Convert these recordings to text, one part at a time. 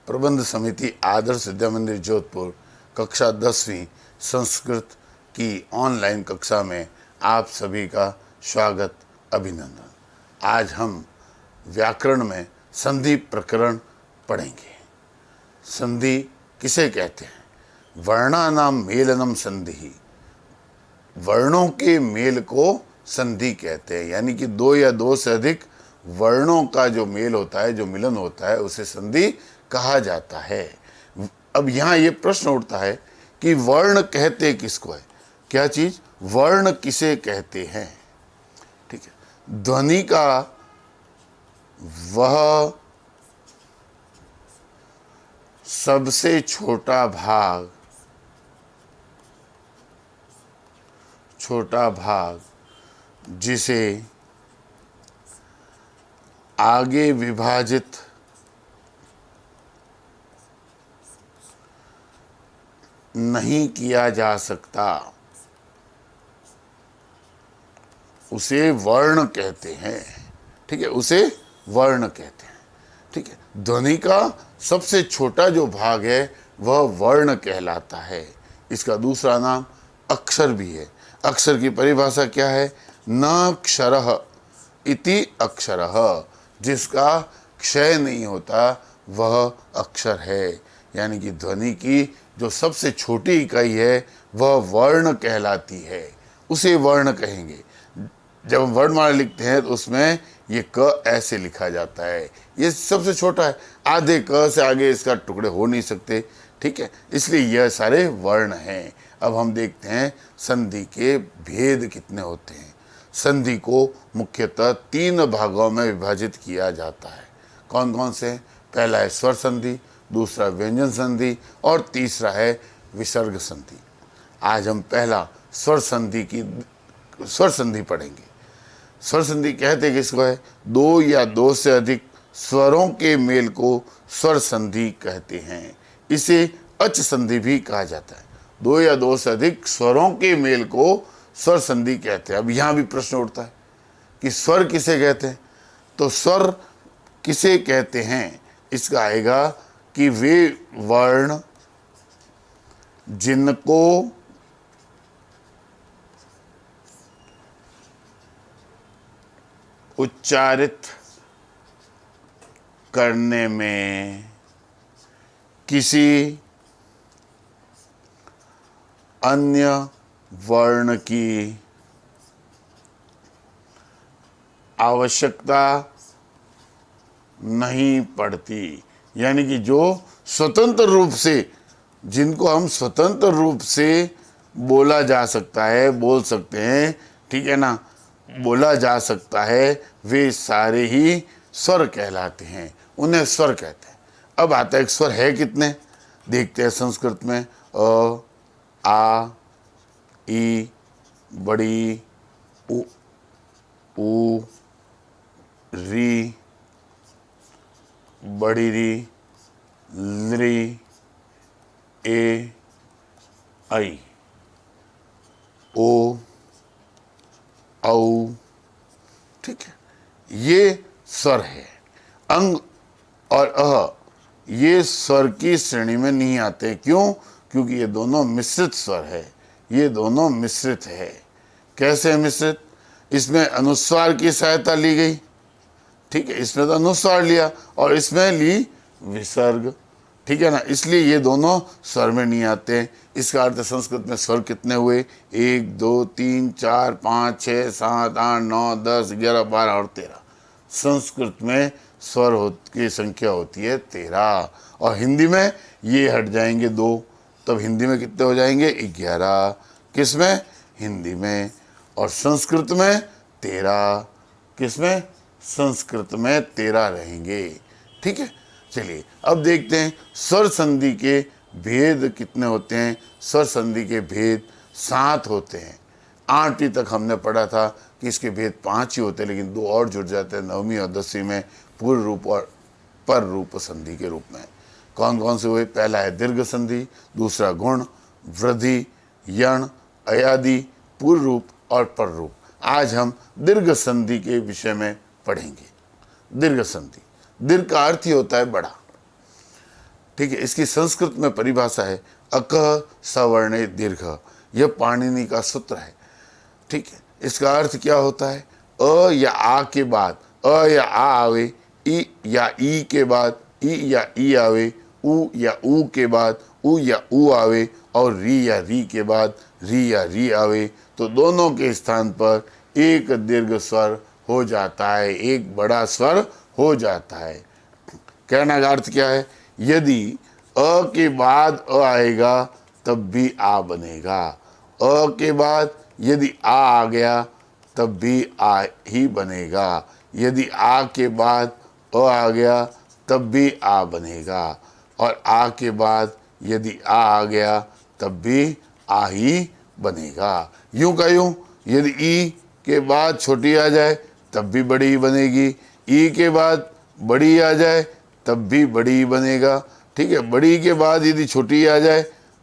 प्रबंध समिति आदर्श विद्या मंदिर जोधपुर कक्षा 10वीं संस्कृत की ऑनलाइन कक्षा में आप सभी का स्वागत, अभिनंदन। आज हम व्याकरण में संधि प्रकरण पढ़ेंगे। संधि किसे कहते हैं? वर्णानाम मेलनम संधि, वर्णों के मेल को संधि कहते हैं। यानी कि दो या दो से अधिक वर्णों का जो मेल होता है, जो मिलन होता है, उसे संधि कहा जाता है। अब यहाँ ये प्रश्न उठता है कि वर्ण कहते किसको है? क्या चीज? वर्ण किसे कहते हैं? ठीक है, ध्वनि का वह सबसे छोटा भाग जिसे आगे विभाजित नहीं किया जा सकता, उसे वर्ण कहते हैं। ठीक है, उसे वर्ण कहते हैं। ठीक है, ध्वनि का सबसे छोटा जो भाग है वह वर्ण कहलाता है। इसका दूसरा नाम अक्षर भी है। अक्षर की परिभाषा क्या है? न क्षरः इति अक्षरः, जिसका क्षय नहीं होता वह अक्षर है। यानी कि ध्वनि की जो सबसे छोटी इकाई है वह वर्ण कहलाती है, उसे वर्ण कहेंगे। जब हम वर्णमाला लिखते हैं तो उसमें ये क ऐसे लिखा जाता है, ये सबसे छोटा है, आधे क से आगे इसका टुकड़े हो नहीं सकते। ठीक है, इसलिए यह सारे वर्ण हैं। अब हम देखते हैं संधि के भेद कितने होते हैं। संधि को मुख्यतः 3 भागों में विभाजित किया जाता है। कौन कौन से? पहला है स्वर संधि, दूसरा व्यंजन संधि और तीसरा है विसर्ग संधि। आज हम पहला स्वर संधि पढ़ेंगे। स्वर संधि कहते किसको है? दो या दो से अधिक स्वरों के मेल को स्वर संधि कहते हैं। इसे अच संधि भी कहा जाता है। दो या दो से अधिक स्वरों के मेल को स्वर संधि कहते हैं। अब यहाँ भी प्रश्न उठता है कि स्वर किसे कहते हैं? तो स्वर किसे कहते हैं, इसका आएगा कि वे वर्ण जिनको उच्चारित करने में किसी अन्य वर्ण की आवश्यकता नहीं पड़ती। यानी कि जो स्वतंत्र रूप से, जिनको हम स्वतंत्र रूप से बोला जा सकता है, बोल सकते हैं, ठीक है ना, बोला जा सकता है, वे सारे ही स्वर कहलाते हैं, उन्हें स्वर कहते हैं। अब आता है स्वर है कितने, देखते हैं संस्कृत में। अ, आ, ई, बड़ी, उ, री, बड़ी री, लृ, ए, आई, ओ, औ। ठीक है, ये स्वर है। अंग और अह ये स्वर की श्रेणी में नहीं आते। क्यों? क्योंकि ये दोनों मिश्रित स्वर है। ये दोनों मिश्रित है। कैसे मिश्रित? इसमें अनुस्वार की सहायता ली गई। ठीक है, इसमें तो अनुस्वार लिया और इसमें ली विसर्ग। ठीक है ना, इसलिए ये दोनों स्वर में नहीं आते। इसका अर्थ संस्कृत में स्वर कितने हुए? 1 2 3 4 5 6 7 8 9 10 11 12 और 13। संस्कृत में स्वर की संख्या होती है 13। और हिंदी में ये हट जाएंगे 2, तब हिंदी में कितने हो जाएंगे? 11। किसमें? हिंदी में। और संस्कृत में 13। किसमें? संस्कृत में 13 रहेंगे। ठीक है, चलिए अब देखते हैं स्वर संधि के भेद कितने होते हैं। स्वर संधि के भेद 7 होते हैं। 8वीं तक हमने पढ़ा था कि इसके भेद 5 ही होते हैं, लेकिन 2 और जुड़ जाते हैं 9वीं और 10वीं में, पूर्व रूप और पर रूप संधि के रूप में। कौन कौन से हुए? पहला है दीर्घ संधि, दूसरा गुण, वृद्धि, यण, अयादि, पूर्व रूप और पर रूप। आज हम दीर्घ संधि के विषय में पढ़ेंगे। दीर्घ संधि, दीर्घ का अर्थ ही होता है बड़ा। ठीक है, इसकी संस्कृत में परिभाषा है अकः सवर्णे दीर्घ। यह पाणिनि का सूत्र है। ठीक है, इसका अर्थ क्या होता है? अ या आ के बाद अ या आ आवे, ई या ई के बाद ई या ई आवे, उ या ऊ के बाद उ या ऊ आवे, और री या री के बाद री या री आवे, तो दोनों के स्थान पर एक दीर्घ स्वर हो जाता है, एक बड़ा स्वर हो जाता है। कहने का अर्थ क्या है? यदि अ के बाद अ आएगा तब भी आ बनेगा, अ के बाद यदि आ गया तब भी आ ही बनेगा, यदि आ के बाद अ आ गया तब भी आ बनेगा, और आ के बाद यदि आ गया तब भी आ ही बनेगा। यूं का यूं, यदि ई के बाद छोटी आ जाए तब भी बड़ी ही बनेगी, ई के बाद बड़ी आ जाए तब भी बड़ी ही बनेगा। ठीक है, बड़ी के बाद यदि छोटी आ जाए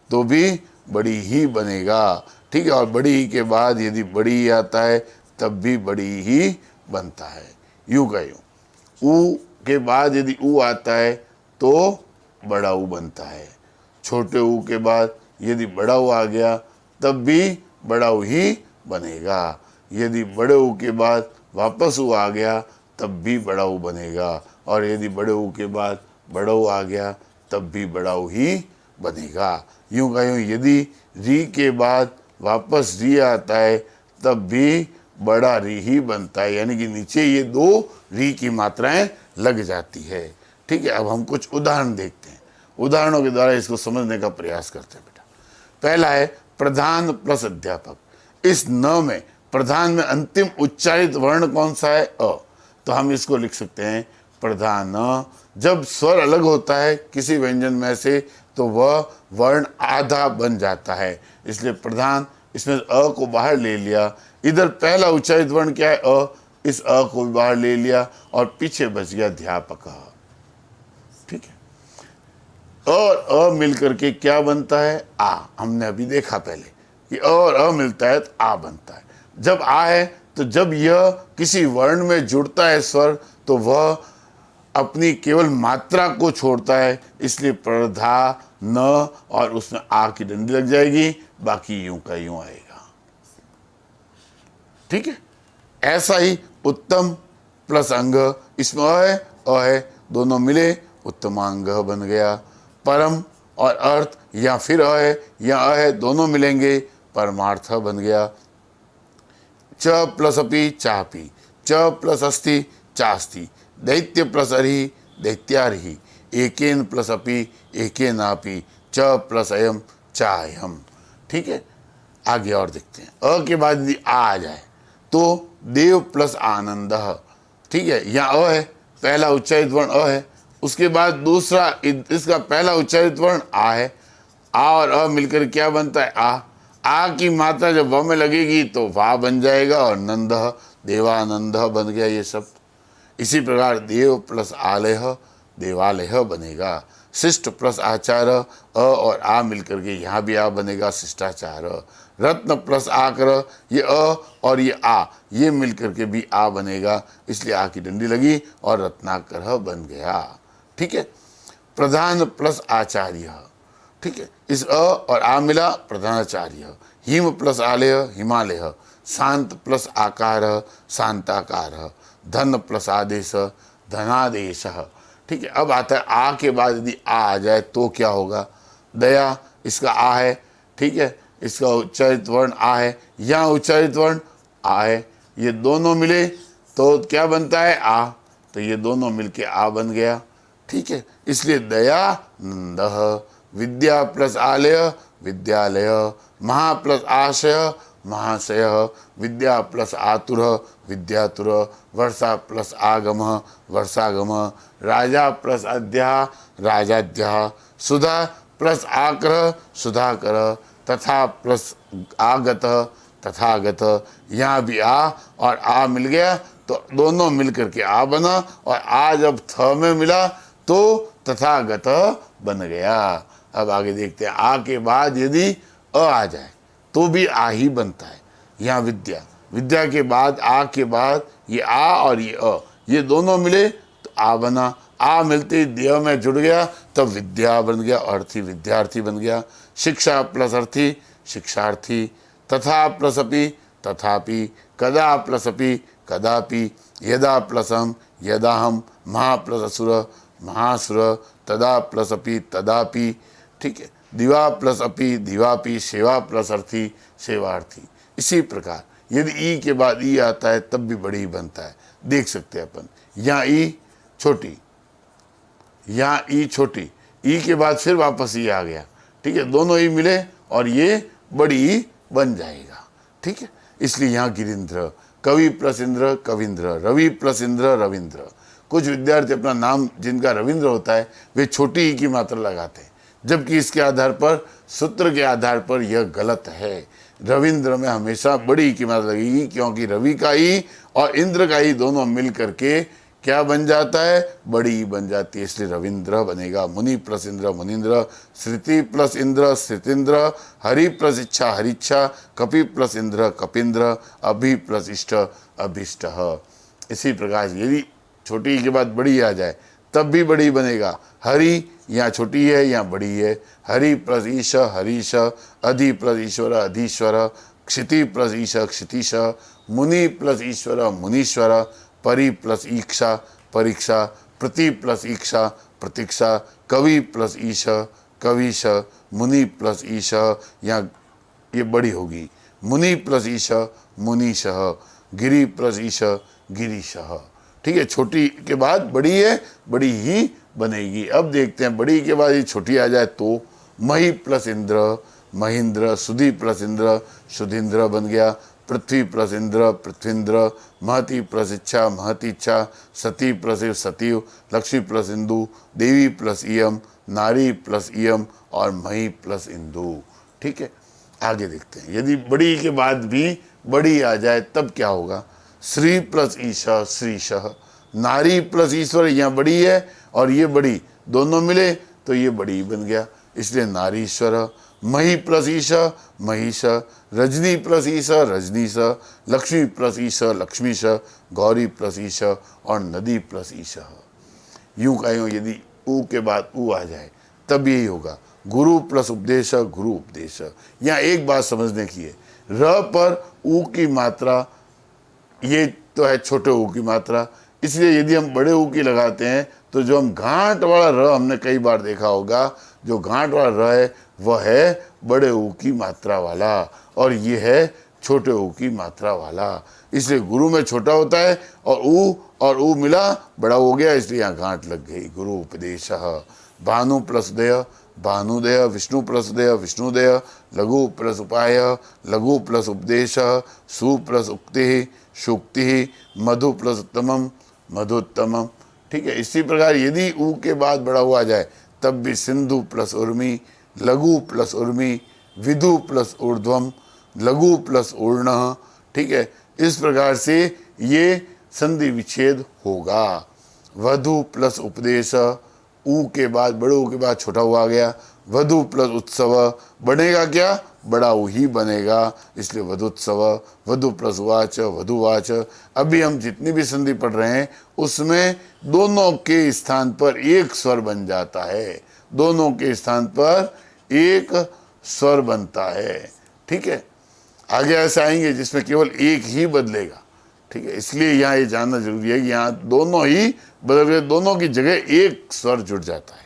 तो भी बड़ी ही बनेगा। ठीक है, और बड़ी के बाद यदि बड़ी आता है तब भी बड़ी ही बनता है। यूं का यूं, ऊ के बाद यदि ऊ आता है तो बड़ा ऊ बनता है, छोटे ऊ के बाद यदि बड़ा ऊ आ गया तब भी बड़ा ऊ ही बनेगा, यदि बड़े ऊ के बाद वापस ऊ आ गया तब भी बड़ा ऊ बनेगा, और यदि बड़े ऊ के बाद बड़ा ऊ आ गया तब भी बड़ा ऊ ही बनेगा। यूं का यूं, यदि री के बाद वापस री आता है तब भी बड़ा री ही बनता है, यानी कि नीचे ये दो री की मात्राएं लग जाती है। ठीक है, अब हम कुछ उदाहरण देखते हैं, उदाहरणों के द्वारा इसको समझने का प्रयास करते हैं बेटा। पहला है प्रधान प्लस अध्यापक। इस न में प्रधान में अंतिम उच्चारित वर्ण कौन सा है? अ। तो हम इसको लिख सकते हैं प्रधान। जब स्वर अलग होता है किसी व्यंजन में से तो वह वर्ण आधा बन जाता है, इसलिए प्रधान, इसमें अ को बाहर ले लिया, इधर पहला उच्चारित वर्ण क्या है? अ, इस अ को भी बाहर ले लिया और पीछे बच गया अध्यापक। ठीक है, और अ मिलकर के क्या बनता है? आ। हमने अभी देखा पहले कि अ और अ मिलता है तो आ बनता है। जब आ है तो जब यह किसी वर्ण में जुड़ता है स्वर तो वह अपनी केवल मात्रा को छोड़ता है, इसलिए प्रधा न और उसमें आ की डंडी लग जाएगी, बाकी यूं का यूं आएगा। ठीक है, ऐसा ही उत्तम प्लस अंग, इसमें अ है, दोनों मिले उत्तमांग बन गया। परम और अर्थ, या फिर अ है या अ है, दोनों मिलेंगे परमार्थ बन गया। च प्लस अपि चापी, च प्लस अस्ति चास्ति, दैत्य प्लस अरि दैत्यार्हि, एकेन प्लस अपि एकेनापि, च प्लस अयम चायम। ठीक है, आगे और देखते हैं। अ के बाद यदि आ जाए तो देव प्लस आनंद। ठीक है, यहाँ अ है, पहला उच्चारित वर्ण अ है, उसके बाद दूसरा इसका पहला उच्चारित वर्ण आ है, आ और अ मिलकर क्या बनता है? आ की मात्रा जब व में लगेगी तो वा बन जाएगा, और नंद देवानंद बन गया ये शब्द। इसी प्रकार देव प्लस आलय देवालय बनेगा। शिष्ट प्लस आचार, अ और आ मिलकर के यहाँ भी आ बनेगा, शिष्टाचार। रत्न प्लस आकर, ये अ और ये आ ये मिलकर के भी आ बनेगा, इसलिए आ की डंडी लगी और रत्नाकर बन गया। ठीक है, प्रधान प्लस आचार्य। ठीक है, इस अ और आ मिला प्रधानाचार्य। हिम प्लस आलय हिमालय, शांत प्लस आकार शांताकार, धन प्लस आदेश धनादेश। ठीक है, अब आता है आ के बाद यदि आ जाए तो क्या होगा? दया, इसका आ है। ठीक है, इसका उच्चारित वर्ण आ है, यहाँ उच्चारित वर्ण आ है, ये दोनों मिले तो क्या बनता है? आ। तो ये दोनों मिलके आ बन गया। ठीक है, इसलिए दयानंद। विद्या प्लस आलय विद्यालय, महा प्लस आशय महाशय, विद्या प्लस आतुर विद्यातुर, वर्षा प्लस आगम वर्षागम, राजा प्लस अध्या राजाध्या, सुधा प्लस आकर सुधाकर, तथा प्लस आगत तथागत। यहाँ भी आ और आ मिल गया तो दोनों मिलकर के आ बना, और आ जब थ में मिला तो तथागत बन गया। अब आगे देखते हैं, आ के बाद यदि आ जाए तो भी आ ही बनता है। यहाँ विद्या, विद्या के बाद आ के बाद ये आ और ये दोनों मिले तो आ बना, आ मिलते ही देह में जुड़ गया, तब विद्या बन गया, अर्थी विद्यार्थी बन गया। शिक्षा प्लस अर्थी शिक्षार्थी, तथा प्लस अपि तथापि, कदा प्लस अपि कदापि, यदा प्लस हम यदाहम, महा प्लस असुर महासुर, तदा प्लस अपि तदापि, ठीक है। दिवा प्लस अपि दिवापि, सेवा प्लस अर्थी सेवार्थी। इसी प्रकार यदि ई के बाद ई आता है तब भी बड़ी बनता है, देख सकते हैं अपन। यहाँ ई छोटी, यहाँ ई छोटी, ई के बाद फिर वापस ई आ गया, ठीक है। दोनों ई मिले और ये बड़ी ई बन जाएगा, ठीक है। इसलिए यहाँ गिरिंद्र, कवि प्लस इंद्र कविंद्र, रवि प्लस इंद्र रविंद्र। कुछ विद्यार्थी अपना नाम जिनका रविंद्र होता है वे छोटी ई की मात्रा लगाते हैं, जबकि इसके आधार पर, सूत्र के आधार पर यह गलत है। रविंद्र में हमेशा बड़ी ई की मात्रा लगेगी, क्योंकि रवि का ई और इंद्र का ई दोनों मिल करके क्या बन जाता है, बड़ी ई बन जाती है, इसलिए रविंद्र बनेगा। मुनि प्लस इंद्र मुनिंद्र, श्रुति प्लस इंद्र श्रुतिंद्र, हरि प्लस इच्छा हरिच्छा, कपि प्लस इंद्र कपिंद्र, अभि प्लस इष्ट अभिष्ट। इसी प्रकार यदि छोटी ई के बाद बड़ी आ जाए तब भी बड़ी बनेगा। हरि यहाँ छोटी है यहाँ बड़ी है, हरि प्लस ईश हरीश, अधि प्लस ईश्वर अधीश्वर, क्षिति प्लस ईश क्षितिश, मुनि प्लस ईश्वर मुनीश्वर, परि प्लस ईक्षा परीक्षा, प्रति प्लस ईक्षा प्रतीक्षा, कवि प्लस ईश कविश, मुनि प्लस ईश, यहाँ ये बड़ी होगी, मुनि प्लस ईश मुनीश, गिरि प्लस ईश गिरीश, ठीक है। छोटी के बाद बड़ी है, बड़ी ही बनेगी। अब देखते हैं बड़ी के बाद ये छोटी आ जाए तो मही प्लस इंद्र महेंद्र, सुधि प्लस इंद्र सुधींद्र बन गया। पृथ्वी प्लस इंद्र पृथ्वींद्र, महति प्लस इच्छा महति इच्छा, सती प्लस सतीव, लक्ष्मी प्लस इंदु, देवी प्लस इयम, नारी प्लस इयम और मही प्लस इंदु, ठीक है। आगे देखते हैं यदि बड़ी के बाद भी बड़ी आ जाए तब क्या होगा। श्री प्लस ईशा श्रीश, नारी प्लस ईश्वर, यहाँ बड़ी है और ये बड़ी दोनों मिले तो ये बड़ी बन गया, इसलिए नारीश्वर। मही प्लस ईशा महिष, रजनी प्लस ईशा रजनीश, लक्ष्मी प्लस ईशा लक्ष्मीश, गौरी प्लस ईशा और नदी प्लस ईशा। यूं कहें यदि ऊ के बाद ऊ आ जाए तब यही होगा। गुरु प्लस उपदेश गुरु उपदेश। यहाँ एक बात समझने की है, र पर ऊ की मात्रा ये तो है छोटे ऊ की मात्रा, इसलिए यदि हम बड़े ऊ की लगाते हैं तो जो हम घाट वाला र हमने कई बार देखा होगा, जो घाट वाला र है वह है बड़े ऊ की मात्रा वाला और ये है छोटे ऊ की मात्रा वाला। इसलिए गुरु में छोटा होता है और ऊ मिला बड़ा हो गया, इसलिए यहाँ घाट लग गई। गुरु उपदेश। भानु प्लस उदय भानुदय, विष्णु प्लस उदय विष्णुदय, लघु प्लस उपाय लघु प्लस उपदेश, सु प्लस उक्ति सूक्ति, मधु प्लस उत्तमम मधुत्तमम, ठीक है। इसी प्रकार यदि ऊ के बाद बड़ा हुआ जाए तब भी सिंधु प्लस उर्मी, लघु प्लस उर्मी, विधु प्लस ऊर्ध्वम, लघु प्लस ऊर्ण, ठीक है। इस प्रकार से ये संधि विच्छेद होगा। वधु प्लस उपदेश, ऊ के बाद बड़े ऊ के बाद छोटा हुआ आ गया। वधु प्लस उत्सव, बनेगा क्या, बड़ा ऊ ही बनेगा, इसलिए वधुत्सव। वधु प्लस वाच वधुवाच। अभी हम जितनी भी संधि पढ़ रहे हैं उसमें दोनों के स्थान पर एक स्वर बन जाता है, दोनों के स्थान पर एक स्वर बनता है, ठीक है। आगे ऐसे आएंगे जिसमें केवल एक ही बदलेगा, ठीक है। इसलिए यहाँ ये जानना जरूरी है कि यहाँ दोनों ही बदल गए, दोनों की जगह एक स्वर जुड़ जाता है।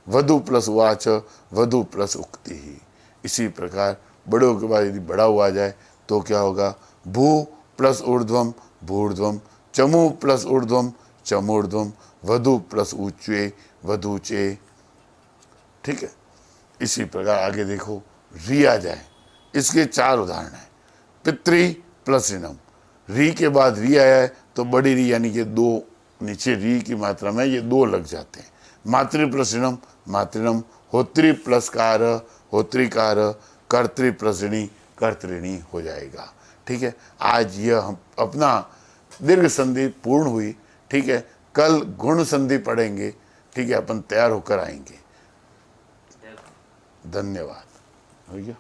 वधु प्लस वाच वधु प्लस उक्ति ही। इसी प्रकार बड़ों के बाद यदि बड़ा हुआ जाए तो क्या होगा। भू प्लस ऊर्ध्वम भूर्ध्वम, चमू प्लस ऊर्ध्वम चमूर्ध्वम, वधु प्लस ऊंचे वधुचे, ठीक है। इसी प्रकार आगे देखो री आ जाए, इसके 4 उदाहरण हैं। पितृ प्लस ऋणम, री के बाद री आया है तो बड़ी री यानी कि 2 नीचे री की मात्रा में ये 2 लग जाते हैं। मातृ प्लस ऋणम मातृणम, होत्री प्लस कार होत्रिकार, कर्तृ प्लस ऋणी कर्तृणी हो जाएगा, ठीक है। आज यह हम अपना दीर्घ संधि पूर्ण हुई, ठीक है। कल गुण संधि पढ़ेंगे, ठीक है। अपन तैयार होकर आएंगे। धन्यवाद। हो गया।